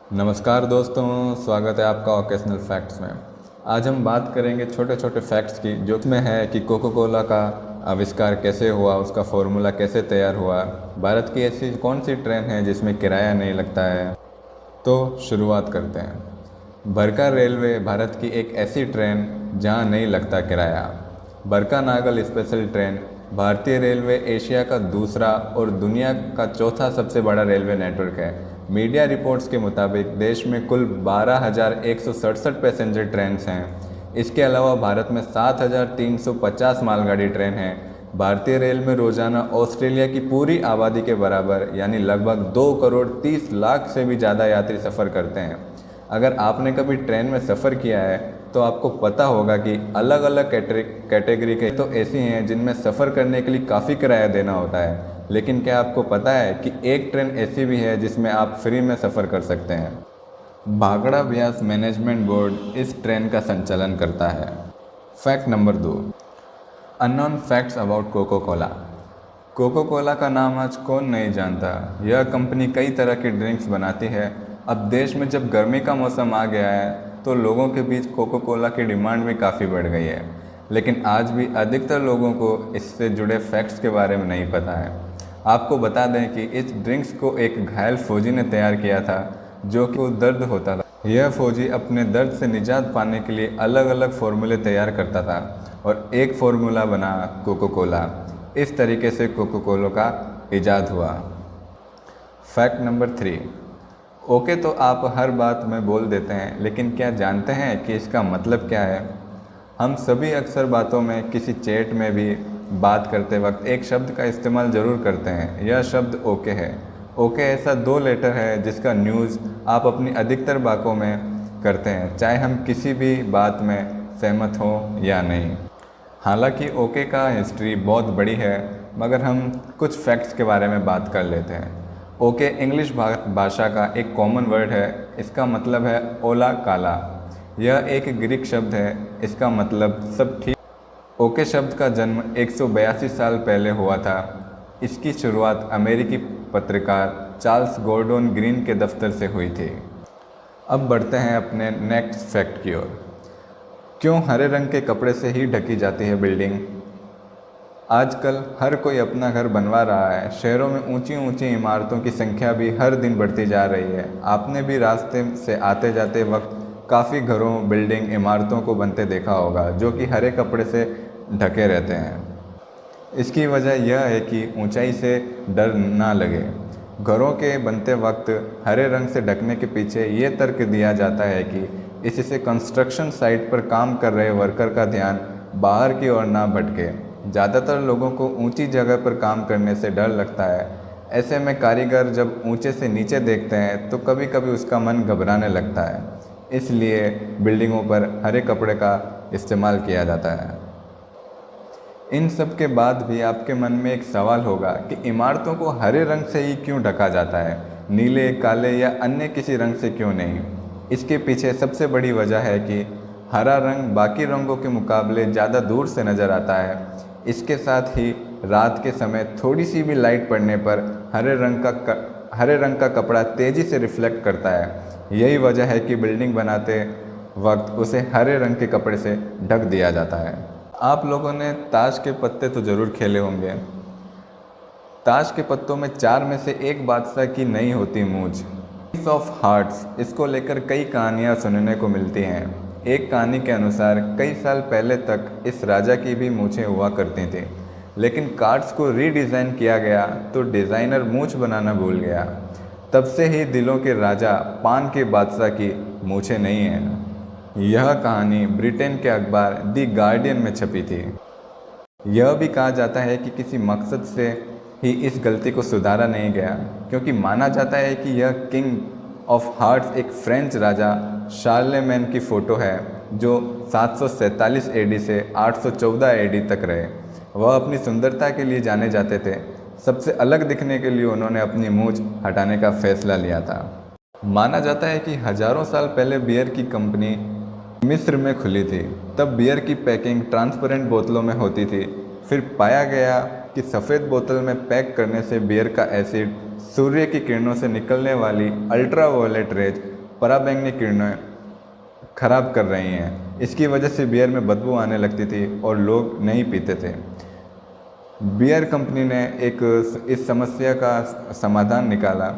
नमस्कार दोस्तों, स्वागत है आपका ओकेशनल फैक्ट्स में। आज हम बात करेंगे छोटे छोटे फैक्ट्स की, जो इसमें है कि कोको कोला का आविष्कार कैसे हुआ, उसका फॉर्मूला कैसे तैयार हुआ, भारत की ऐसी कौन सी ट्रेन है जिसमें किराया नहीं लगता है। तो शुरुआत करते हैं। बरका रेलवे भारत की एक ऐसी ट्रेन जहां नहीं लगता किराया। बरका नागल स्पेशल ट्रेन भारतीय रेलवे एशिया का दूसरा और दुनिया का चौथा सबसे बड़ा रेलवे नेटवर्क है। मीडिया रिपोर्ट्स के मुताबिक देश में कुल 12,167 पैसेंजर ट्रेन हैं। इसके अलावा भारत में 7,350 मालगाड़ी ट्रेन हैं। भारतीय रेल में रोजाना ऑस्ट्रेलिया की पूरी आबादी के बराबर यानी लगभग 2 करोड़ 30 लाख से भी ज़्यादा यात्री सफ़र करते हैं। अगर आपने कभी ट्रेन में सफ़र किया है तो आपको पता होगा कि अलग अलग कैटेगरी के तो ऐसी हैं जिनमें सफ़र करने के लिए काफ़ी किराया देना होता है, लेकिन क्या आपको पता है कि एक ट्रेन ऐसी भी है जिसमें आप फ्री में सफ़र कर सकते हैं। भाखड़ा ब्यास मैनेजमेंट बोर्ड इस ट्रेन का संचालन करता है। Fact number 2, unknown facts about Coca Cola. Coca Cola का नाम आज कौन नहीं जानता। यह कंपनी कई तरह की ड्रिंक्स बनाती है। अब देश में जब गर्मी का मौसम आ गया है तो लोगों के बीच कोको कोला की डिमांड भी काफ़ी बढ़ गई है, लेकिन आज भी अधिकतर लोगों को इससे जुड़े फैक्ट्स के बारे में नहीं पता है। आपको बता दें कि इस ड्रिंक्स को एक घायल फौजी ने तैयार किया था, जो कि वो दर्द होता था। यह फौजी अपने दर्द से निजात पाने के लिए अलग अलग फार्मूले तैयार करता था और एक फार्मूला बना कोको कोला। इस तरीके से कोको कोला का इजाद हुआ। फैक्ट नंबर 3, ओके तो आप हर बात में बोल देते हैं, लेकिन क्या जानते हैं कि इसका मतलब क्या है। हम सभी अक्सर बातों में, किसी चैट में भी बात करते वक्त एक शब्द का इस्तेमाल ज़रूर करते हैं। यह शब्द ओके है। ओके ऐसा 2 लेटर है जिसका न्यूज़ आप अपनी अधिकतर बातों में करते हैं, चाहे हम किसी भी बात में सहमत हों या नहीं। हालांकि ओके का हिस्ट्री बहुत बड़ी है, मगर हम कुछ फैक्ट्स के बारे में बात कर लेते हैं। ओके इंग्लिश भाषा का एक कॉमन वर्ड है। इसका मतलब है ओला काला। यह एक ग्रीक शब्द है। इसका मतलब सब ठीक। ओके शब्द का जन्म 182 साल पहले हुआ था। इसकी शुरुआत अमेरिकी पत्रकार चार्ल्स गॉर्डोन ग्रीन के दफ्तर से हुई थी। अब बढ़ते हैं अपने नेक्स्ट फैक्ट की ओर। क्यों हरे रंग के कपड़े से ही ढकी जाती है बिल्डिंग। आजकल हर कोई अपना घर बनवा रहा है। शहरों में ऊंची ऊंची इमारतों की संख्या भी हर दिन बढ़ती जा रही है। आपने भी रास्ते से आते जाते वक्त काफ़ी घरों, बिल्डिंग, इमारतों को बनते देखा होगा, जो कि हरे कपड़े से ढके रहते हैं। इसकी वजह यह है कि ऊंचाई से डर ना लगे। घरों के बनते वक्त हरे रंग से ढकने के पीछे ये तर्क दिया जाता है कि इससे कंस्ट्रक्शन साइट पर काम कर रहे वर्कर का ध्यान बाहर की ओर ना भटके। ज़्यादातर लोगों को ऊंची जगह पर काम करने से डर लगता है। ऐसे में कारीगर जब ऊंचे से नीचे देखते हैं तो कभी कभी उसका मन घबराने लगता है। इसलिए बिल्डिंगों पर हरे कपड़े का इस्तेमाल किया जाता है। इन सब के बाद भी आपके मन में एक सवाल होगा कि इमारतों को हरे रंग से ही क्यों ढका जाता है, नीले, काले या अन्य किसी रंग से क्यों नहीं। इसके पीछे सबसे बड़ी वजह है कि हरा रंग बाकी रंगों के मुकाबले ज़्यादा दूर से नज़र आता है। इसके साथ ही रात के समय थोड़ी सी भी लाइट पड़ने पर हरे रंग का कपड़ा तेज़ी से रिफ्लेक्ट करता है। यही वजह है कि बिल्डिंग बनाते वक्त उसे हरे रंग के कपड़े से ढक दिया जाता है। आप लोगों ने ताश के पत्ते तो ज़रूर खेले होंगे। ताश के पत्तों में 4 में से एक बादशाह की नहीं होती मूंछ। पीस ऑफ हार्ट्स, इसको लेकर कई कहानियाँ सुनने को मिलती हैं। एक कहानी के अनुसार कई साल पहले तक इस राजा की भी मूंछें हुआ करती थीं, लेकिन कार्ड्स को रीडिज़ाइन किया गया तो डिज़ाइनर मूंछ बनाना भूल गया। तब से ही दिलों के राजा पान के बादशाह की मूंछें नहीं हैं। यह कहानी ब्रिटेन के अखबार दी गार्डियन में छपी थी। यह भी कहा जाता है कि किसी मकसद से ही इस गलती को सुधारा नहीं गया, क्योंकि माना जाता है कि यह किंग ऑफ हार्ट्स एक फ्रेंच राजा शार्लेमेन की फ़ोटो है, जो 747 एडी से 814 एडी तक रहे। वह अपनी सुंदरता के लिए जाने जाते थे। सबसे अलग दिखने के लिए उन्होंने अपनी मूंछ हटाने का फैसला लिया था। माना जाता है कि हजारों साल पहले बियर की कंपनी मिस्र में खुली थी। तब बियर की पैकिंग ट्रांसपेरेंट बोतलों में होती थी। फिर पाया गया कि सफ़ेद बोतल में पैक करने से बियर का एसिड सूर्य की किरणों से निकलने वाली अल्ट्रावायलेट रेज पराबैंगनी किरणें खराब कर रही हैं। इसकी वजह से बियर में बदबू आने लगती थी और लोग नहीं पीते थे। बियर कंपनी ने इस समस्या का समाधान निकाला।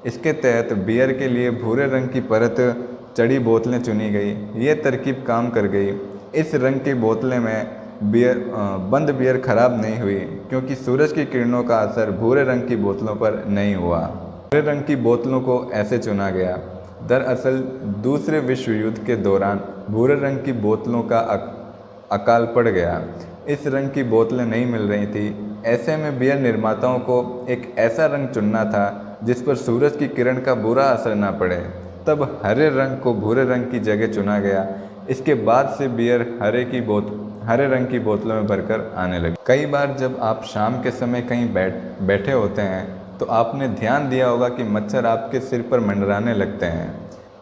इसके तहत बियर के लिए भूरे रंग की परत चढ़ी बोतलें चुनी गई। ये तरकीब काम कर गई। इस रंग की बोतलें में बंद बियर खराब नहीं हुई क्योंकि सूरज की किरणों का असर भूरे रंग की बोतलों पर नहीं हुआ। भूरे रंग की बोतलों को ऐसे चुना गया। दरअसल दूसरे विश्व युद्ध के दौरान भूरे रंग की बोतलों का अकाल पड़ गया। इस रंग की बोतलें नहीं मिल रही थी। ऐसे में बियर निर्माताओं को एक ऐसा रंग चुनना था जिस पर सूरज की किरण का बुरा असर ना पड़े। तब हरे रंग को भूरे रंग की जगह चुना गया। इसके बाद से बियर हरे रंग की बोतलों में भरकर आने लगी। कई बार जब आप शाम के समय कहीं बैठे होते हैं तो आपने ध्यान दिया होगा कि मच्छर आपके सिर पर मंडराने लगते हैं।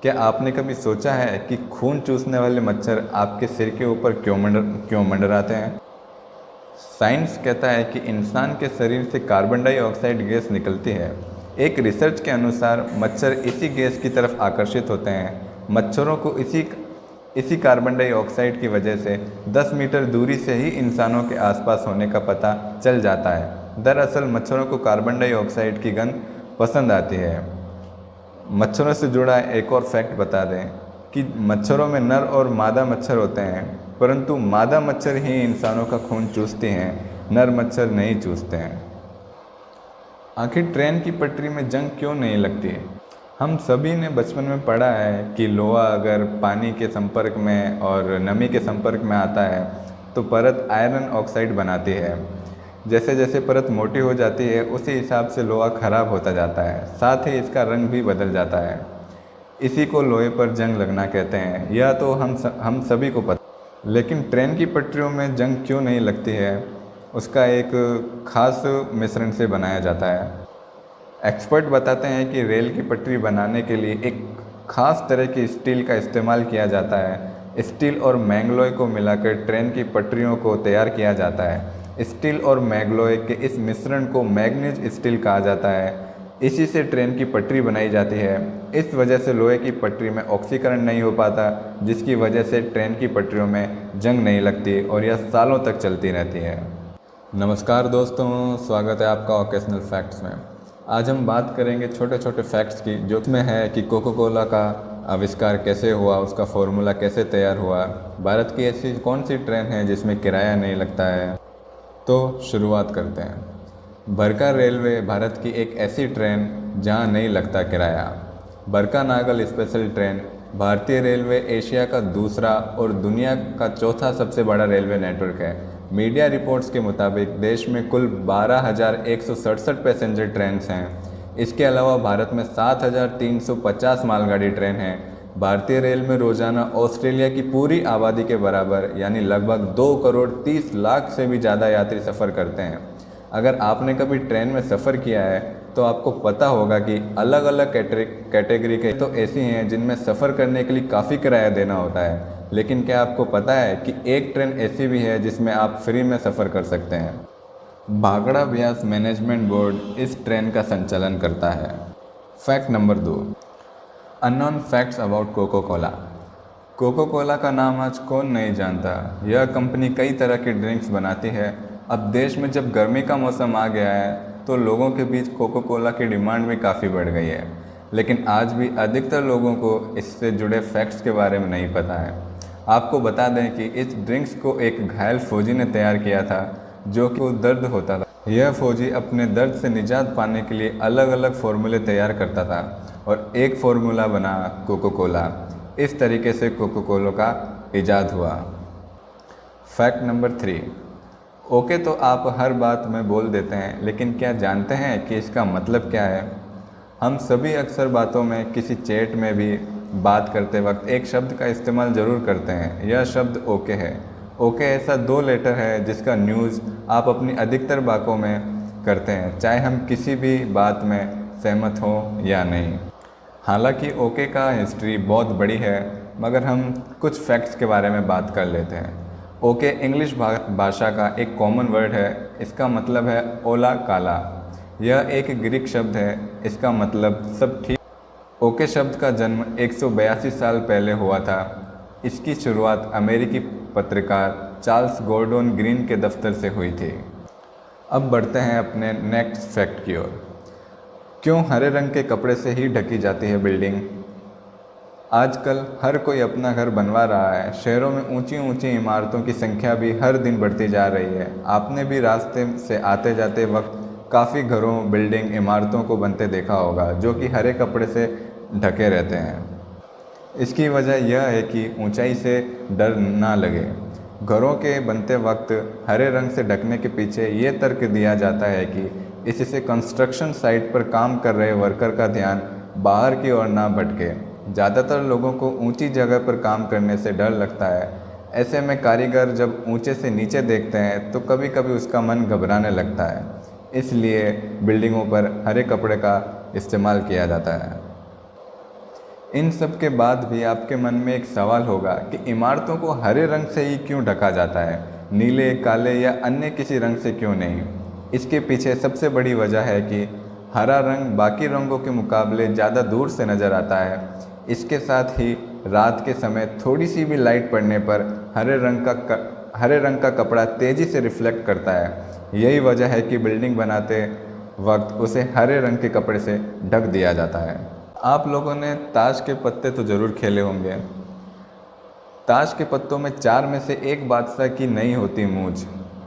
क्या आपने कभी सोचा है कि खून चूसने वाले मच्छर आपके सिर के ऊपर क्यों मंडराते हैं? साइंस कहता है कि इंसान के शरीर से कार्बन डाइऑक्साइड गैस निकलती है। एक रिसर्च के अनुसार मच्छर इसी गैस की तरफ आकर्षित होते हैं। मच्छरों को इसी कार्बन डाइऑक्साइड की वजह से 10 मीटर दूरी से ही इंसानों के आसपास होने का पता चल जाता है। दरअसल मच्छरों को कार्बन डाइऑक्साइड की गंध पसंद आती है। मच्छरों से जुड़ा एक और फैक्ट बता दें कि मच्छरों में नर और मादा मच्छर होते हैं, परंतु मादा मच्छर ही इंसानों का खून चूसते हैं, नर मच्छर नहीं चूसते हैं। आखिर ट्रेन की पटरी में जंग क्यों नहीं लगती है? हम सभी ने बचपन में पढ़ा है कि लोहा अगर पानी के संपर्क में और नमी के संपर्क में आता है तो परत आयरन ऑक्साइड बनाती है। जैसे जैसे परत मोटी हो जाती है उसी हिसाब से लोहा खराब होता जाता है, साथ ही इसका रंग भी बदल जाता है। इसी को लोहे पर जंग लगना कहते हैं। यह तो हम सभी को पता। लेकिन ट्रेन की पटरियों में जंग क्यों नहीं लगती है? उसका एक खास मिश्रण से बनाया जाता है। एक्सपर्ट बताते हैं कि रेल की पटरी बनाने के लिए एक खास तरह की स्टील का इस्तेमाल किया जाता है। स्टील और मैंगलोय को मिलाकर ट्रेन की पटरियों को तैयार किया जाता है। स्टील और मैंगलोय के इस मिश्रण को मैग्नीज स्टील कहा जाता है। इसी से ट्रेन की पटरी बनाई जाती है। इस वजह से लोहे की पटरी में ऑक्सीकरण नहीं हो पाता, जिसकी वजह से ट्रेन की पटरियों में जंग नहीं लगती और यह सालों तक चलती रहती है। नमस्कार दोस्तों, स्वागत है आपका ओकेशनल फैक्ट्स में। आज हम बात करेंगे छोटे छोटे फैक्ट्स की, जो इसमें है कि कोको कोला का आविष्कार कैसे हुआ, उसका फॉर्मूला कैसे तैयार हुआ, भारत की ऐसी कौन सी ट्रेन है जिसमें किराया नहीं लगता है। तो शुरुआत करते हैं। बरका रेलवे भारत की एक ऐसी ट्रेन जहां नहीं लगता किराया। बरका नागल स्पेशल ट्रेन भारतीय रेलवे एशिया का दूसरा और दुनिया का चौथा सबसे बड़ा रेलवे नेटवर्क है। मीडिया रिपोर्ट्स के मुताबिक देश में कुल 12,167 पैसेंजर ट्रेन हैं। इसके अलावा भारत में 7,350 मालगाड़ी ट्रेन हैं। भारतीय रेल में रोजाना ऑस्ट्रेलिया की पूरी आबादी के बराबर यानी लगभग 2 करोड़ 30 लाख से भी ज़्यादा यात्री सफ़र करते हैं। अगर आपने कभी ट्रेन में सफ़र किया है तो आपको पता होगा कि अलग अलग कैटेगरी के तो ऐसी हैं जिनमें सफ़र करने के लिए काफ़ी किराया देना होता है, लेकिन क्या आपको पता है कि एक ट्रेन ऐसी भी है जिसमें आप फ्री में सफ़र कर सकते हैं। भाखड़ा ब्यास मैनेजमेंट बोर्ड इस ट्रेन का संचालन करता है। Fact number 2, unknown facts about Coca Cola. Coca Cola का नाम आज कौन नहीं जानता। यह कंपनी कई तरह की ड्रिंक्स बनाती है। अब देश में जब गर्मी का मौसम आ गया है तो लोगों के बीच कोको कोला की डिमांड भी काफ़ी बढ़ गई है, लेकिन आज भी अधिकतर लोगों को इससे जुड़े फैक्ट्स के बारे में नहीं पता है। आपको बता दें कि इस ड्रिंक्स को एक घायल फौजी ने तैयार किया था जो कि दर्द होता था। यह फौजी अपने दर्द से निजात पाने के लिए अलग अलग फार्मूले तैयार करता था और एक फार्मूला बना कोको कोला। इस तरीके से कोको कोला का इजाद हुआ। फैक्ट नंबर 3, ओके तो आप हर बात में बोल देते हैं, लेकिन क्या जानते हैं कि इसका मतलब क्या है? हम सभी अक्सर बातों में, किसी चैट में भी बात करते वक्त एक शब्द का इस्तेमाल ज़रूर करते हैं। यह शब्द ओके है। ओके ऐसा 2 लेटर है जिसका न्यूज़ आप अपनी अधिकतर बातों में करते हैं, चाहे हम किसी भी बात में सहमत हों या नहीं। हालांकि ओके का हिस्ट्री बहुत बड़ी है, मगर हम कुछ फैक्ट्स के बारे में बात कर लेते हैं। ओके इंग्लिश भाषा का एक कॉमन वर्ड है। इसका मतलब है ओला काला। यह एक ग्रीक शब्द है। इसका मतलब सब ठीक। ओके शब्द का जन्म 182 साल पहले हुआ था। इसकी शुरुआत अमेरिकी पत्रकार चार्ल्स गॉर्डोन ग्रीन के दफ्तर से हुई थी। अब बढ़ते हैं अपने नेक्स्ट फैक्ट की ओर। क्यों हरे रंग के कपड़े से ही ढकी जाती है बिल्डिंग? आजकल हर कोई अपना घर बनवा रहा है। शहरों में ऊंची ऊंची इमारतों की संख्या भी हर दिन बढ़ती जा रही है। आपने भी रास्ते से आते जाते वक्त काफ़ी घरों, बिल्डिंग, इमारतों को बनते देखा होगा जो कि हरे कपड़े से ढके रहते हैं। इसकी वजह यह है कि ऊंचाई से डर ना लगे। घरों के बनते वक्त हरे रंग से ढकने के पीछे ये तर्क दिया जाता है कि इससे कंस्ट्रक्शन साइट पर काम कर रहे वर्कर का ध्यान बाहर की ओर ना भटके। ज़्यादातर लोगों को ऊंची जगह पर काम करने से डर लगता है। ऐसे में कारीगर जब ऊंचे से नीचे देखते हैं तो कभी कभी उसका मन घबराने लगता है। इसलिए बिल्डिंगों पर हरे कपड़े का इस्तेमाल किया जाता है। इन सब के बाद भी आपके मन में एक सवाल होगा कि इमारतों को हरे रंग से ही क्यों ढका जाता है, नीले, काले या अन्य किसी रंग से क्यों नहीं? इसके पीछे सबसे बड़ी वजह है कि हरा रंग बाकी रंगों के मुकाबले ज़्यादा दूर से नज़र आता है। इसके साथ ही रात के समय थोड़ी सी भी लाइट पड़ने पर हरे रंग का कपड़ा तेज़ी से रिफ्लेक्ट करता है। यही वजह है कि बिल्डिंग बनाते वक्त उसे हरे रंग के कपड़े से ढक दिया जाता है। आप लोगों ने ताश के पत्ते तो ज़रूर खेले होंगे। ताश के पत्तों में 4 में से एक बादशाह की नहीं होती मूंछ।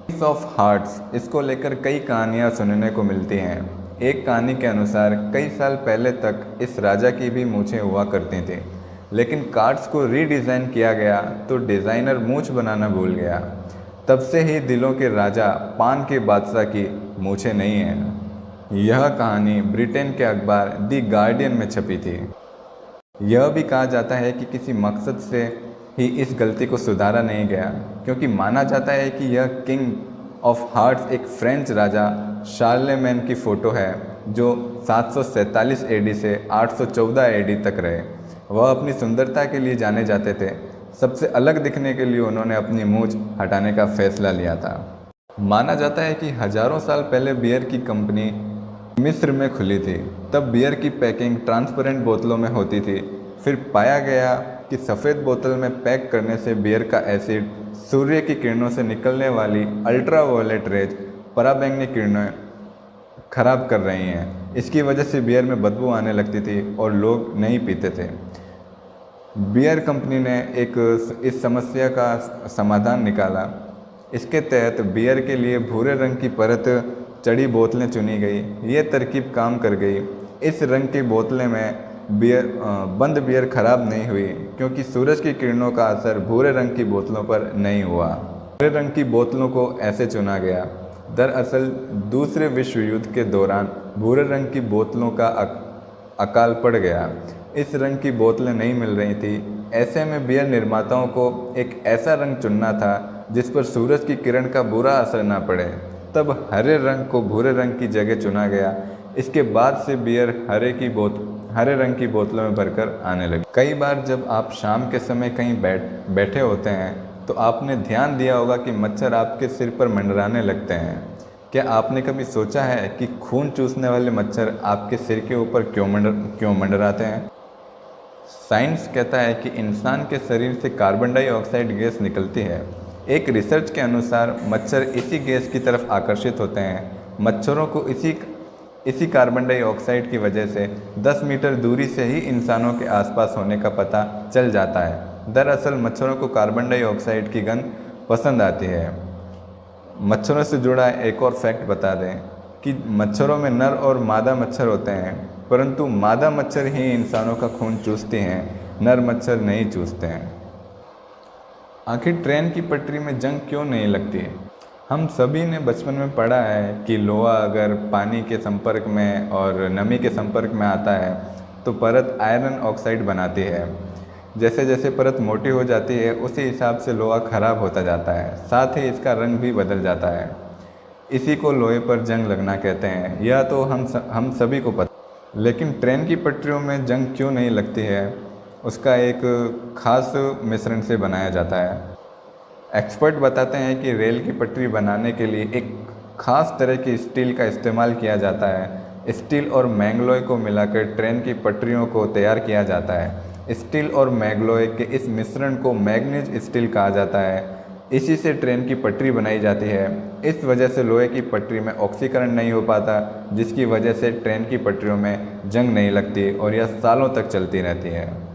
एस ऑफ हार्ट्स, इसको लेकर कई कहानियाँ सुनने को मिलती हैं। एक कहानी के अनुसार कई साल पहले तक इस राजा की भी मूंछें हुआ करती थीं, लेकिन कार्ड्स को रीडिज़ाइन किया गया तो डिज़ाइनर मूंछ बनाना भूल गया। तब से ही दिलों के राजा पान के बादशाह की मूंछें नहीं हैं। यह कहानी ब्रिटेन के अखबार दी गार्डियन में छपी थी। यह भी कहा जाता है कि किसी मकसद से ही इस गलती को सुधारा नहीं गया, क्योंकि माना जाता है कि यह किंग ऑफ हार्ट्स एक फ्रेंच राजा शार्लेमेन की फ़ोटो है जो 747 एडी से 814 एडी तक रहे। वह अपनी सुंदरता के लिए जाने जाते थे। सबसे अलग दिखने के लिए उन्होंने अपनी मूंछ हटाने का फैसला लिया था। माना जाता है कि हजारों साल पहले बियर की कंपनी मिस्र में खुली थी। तब बियर की पैकिंग ट्रांसपेरेंट बोतलों में होती थी। फिर पाया गया कि सफ़ेद बोतल में पैक करने से बियर का एसिड सूर्य की किरणों से निकलने वाली अल्ट्रावायलेट रेज, पराबैंगनी किरणें खराब कर रही हैं। इसकी वजह से बियर में बदबू आने लगती थी और लोग नहीं पीते थे। बियर कंपनी ने इस समस्या का समाधान निकाला। इसके तहत बियर के लिए भूरे रंग की परत चढ़ी बोतलें चुनी गई। ये तरकीब काम कर गई। इस रंग की बोतलें में बंद बियर खराब नहीं हुई, क्योंकि सूरज की किरणों का असर भूरे रंग की बोतलों पर नहीं हुआ। भूरे रंग की बोतलों को ऐसे चुना गया। दरअसल दूसरे विश्व युद्ध के दौरान भूरे रंग की बोतलों का अकाल पड़ गया। इस रंग की बोतलें नहीं मिल रही थी। ऐसे में बियर निर्माताओं को एक ऐसा रंग चुनना था जिस पर सूरज की किरण का बुरा असर ना पड़े। तब हरे रंग को भूरे रंग की जगह चुना गया। इसके बाद से बियर हरे रंग की बोतलों में भरकर आने लगी। कई बार जब आप शाम के समय कहीं बैठे होते हैं तो आपने ध्यान दिया होगा कि मच्छर आपके सिर पर मंडराने लगते हैं। क्या आपने कभी सोचा है कि खून चूसने वाले मच्छर आपके सिर के ऊपर क्यों मंडराते हैं? साइंस कहता है कि इंसान के शरीर से कार्बन डाइऑक्साइड गैस निकलती है। एक रिसर्च के अनुसार मच्छर इसी गैस की तरफ आकर्षित होते हैं। मच्छरों को इसी कार्बन डाइऑक्साइड की वजह से 10 मीटर दूरी से ही इंसानों के आसपास होने का पता चल जाता है। दरअसल मच्छरों को कार्बन डाइऑक्साइड की गंध पसंद आती है। मच्छरों से जुड़ा एक और फैक्ट बता दें कि मच्छरों में नर और मादा मच्छर होते हैं, परंतु मादा मच्छर ही इंसानों का खून चूसते हैं, नर मच्छर नहीं चूसते हैं। आखिर ट्रेन की पटरी में जंग क्यों नहीं लगती? हम सभी ने बचपन में पढ़ा है कि लोहा अगर पानी के संपर्क में और नमी के संपर्क में आता है तो परत आयरन ऑक्साइड बनाती है। जैसे जैसे परत मोटी हो जाती है उसी हिसाब से लोहा खराब होता जाता है, साथ ही इसका रंग भी बदल जाता है। इसी को लोहे पर जंग लगना कहते हैं। यह तो हम सभी को पता। लेकिन ट्रेन की पटरियों में जंग क्यों नहीं लगती है? उसका एक खास मिश्रण से बनाया जाता है। एक्सपर्ट बताते हैं कि रेल की पटरी बनाने के लिए एक खास तरह की स्टील का इस्तेमाल किया जाता है। स्टील और मैंगलोय को मिलाकर ट्रेन की पटरियों को तैयार किया जाता है। स्टील और मैंगलोय के इस मिश्रण को मैग्नीज स्टील कहा जाता है। इसी से ट्रेन की पटरी बनाई जाती है। इस वजह से लोहे की पटरी में ऑक्सीकरण नहीं हो पाता, जिसकी वजह से ट्रेन की पटरियों में जंग नहीं लगती और यह सालों तक चलती रहती है।